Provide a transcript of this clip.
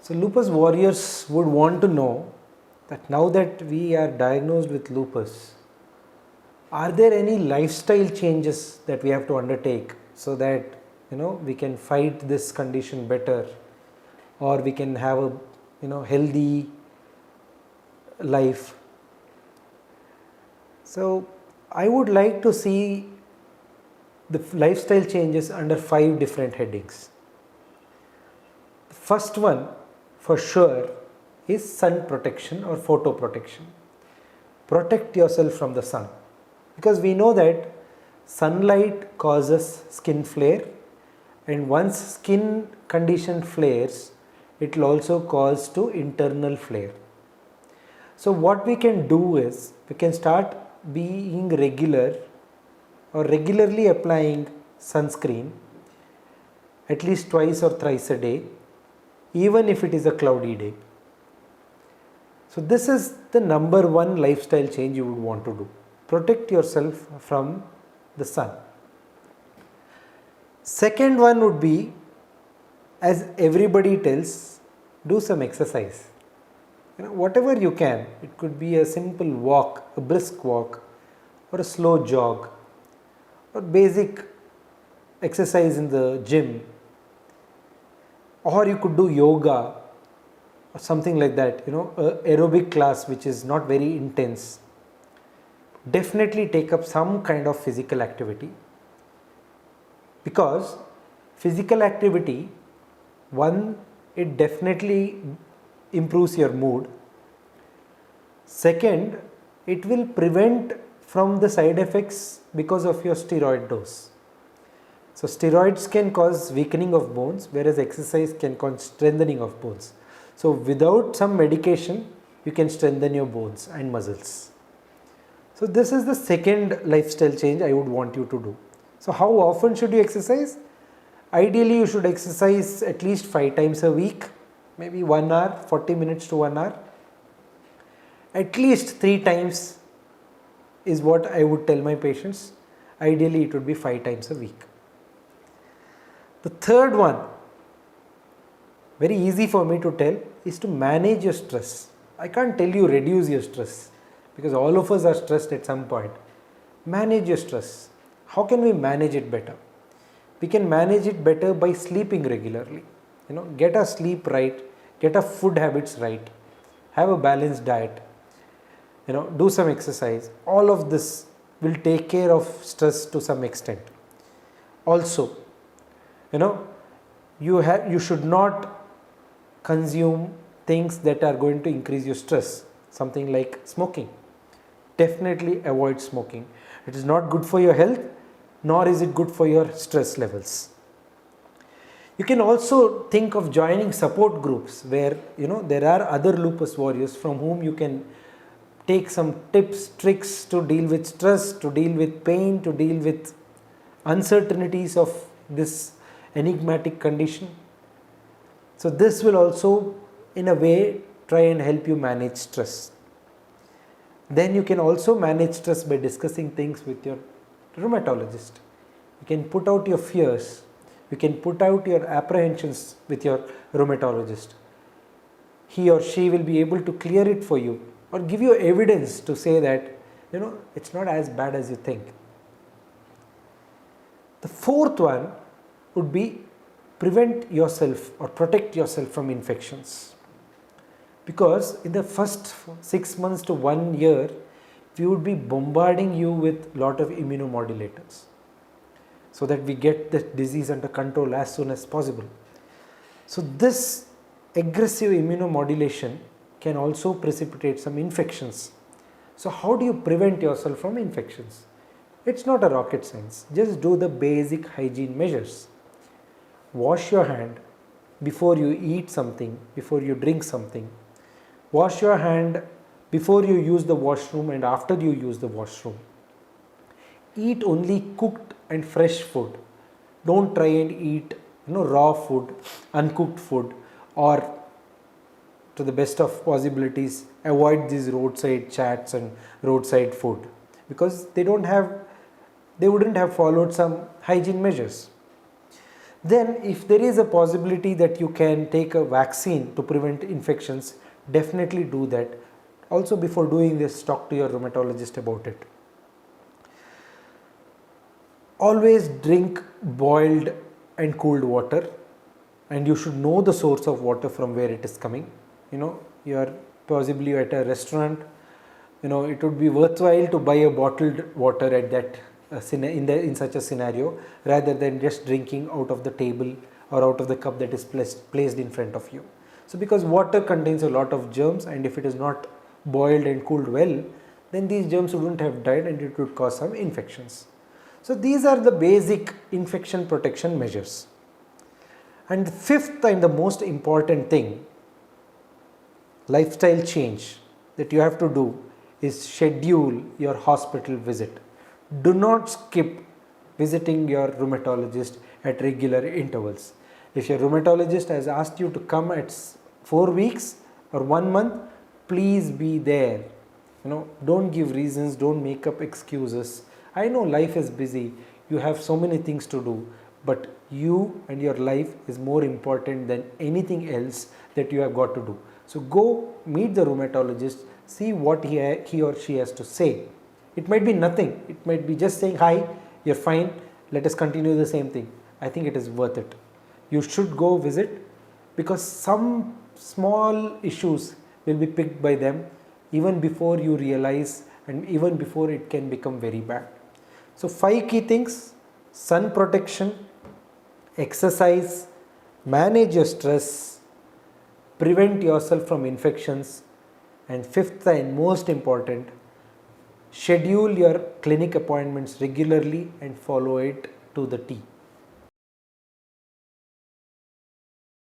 So lupus warriors would want to know that now that we are diagnosed with lupus, are there any lifestyle changes that we have to undertake so that we can fight this condition better, or we can have a healthy life? So I would like to see the lifestyle changes under 5 different headings. The first one for sure is sun protection or photo protection. Protect yourself from the sun, because we know that sunlight causes skin flare, and once skin condition flares, it will also cause to internal flare. So what we can do is we can start being regular or regularly applying sunscreen at least twice or thrice a day, even if it is a cloudy day. So this is the number one lifestyle change you would want to do. Protect yourself from the sun. Second one would be, as everybody tells, do some exercise. Whatever you can. It could be a simple walk, a brisk walk, or a slow jog, or basic exercise in the gym, or you could do yoga or something like that, aerobic class which is not very intense. Definitely take up some kind of physical activity, because physical activity, one, it definitely improves your mood. Second, it will prevent from the side effects because of your steroid dose. So steroids can cause weakening of bones, whereas exercise can cause strengthening of bones. So without some medication, you can strengthen your bones and muscles. So this is the second lifestyle change I would want you to do. So how often should you exercise? Ideally, you should exercise at least 5 times a week, maybe 1 hour, 40 minutes to 1 hour. At least 3 times is what I would tell my patients. Ideally, it would be 5 times a week. The third one, very easy for me to tell, is to manage your stress. I can't tell you reduce your stress, because all of us are stressed at some point. Manage your stress. How can we manage it better? We can manage it better by sleeping regularly. Get our sleep right, get our food habits right, have a balanced diet, do some exercise. All of this will take care of stress to some extent. Also, you should not consume things that are going to increase your stress, something like smoking. Definitely avoid smoking. It is not good for your health, nor is it good for your stress levels. You can also think of joining support groups where there are other lupus warriors from whom you can take some tips, tricks to deal with stress, to deal with pain, to deal with uncertainties of this enigmatic condition. So this will also in a way try and help you manage stress. Then you can also manage stress by discussing things with your rheumatologist. You can put out your fears, you can put out your apprehensions with your rheumatologist. He or she will be able to clear it for you, or give you evidence to say that it's not as bad as you think. The fourth one would be prevent yourself or protect yourself from infections, because in the first 6 months to 1 year we would be bombarding you with lot of immunomodulators so that we get the disease under control as soon as possible. So this aggressive immunomodulation can also precipitate some infections. So how do you prevent yourself from infections? It's not a rocket science. Just do the basic hygiene measures. Wash your hand before you eat something, before you drink something. Wash your hand before you use the washroom and after you use the washroom. Eat only cooked and fresh food. Don't try and eat raw food, uncooked food, or to the best of possibilities avoid these roadside chats and roadside food, because they wouldn't have followed some hygiene measures. Then if there is a possibility that you can take a vaccine to prevent infections, definitely do that. Also, before doing this, talk to your rheumatologist about it. Always drink boiled and cooled water, and you should know the source of water from where it is coming. You are possibly at a restaurant, it would be worthwhile to buy a bottled water at that in such a scenario, rather than just drinking out of the table or out of the cup that is placed in front of you. So because water contains a lot of germs, and if it is not boiled and cooled well, then these germs wouldn't have died and it would cause some infections. So these are the basic infection protection measures. And the fifth and the most important thing, lifestyle change that you have to do, is schedule your hospital visit. Do not skip visiting your rheumatologist at regular intervals. If your rheumatologist has asked you to come at 4 weeks or 1 month, please be there. Don't give reasons, don't make up excuses. I know life is busy, you have so many things to do, but you and your life is more important than anything else that you have got to do. So go meet the rheumatologist, see what he or she has to say. It might be nothing, it might be just saying, hi, you're fine, let us continue the same thing. I think it is worth it. You should go visit, because some small issues will be picked by them even before you realize, and even before it can become very bad. So 5 key things: sun protection, exercise, manage your stress, prevent yourself from infections, and fifth and most important, schedule your clinic appointments regularly and follow it to the T.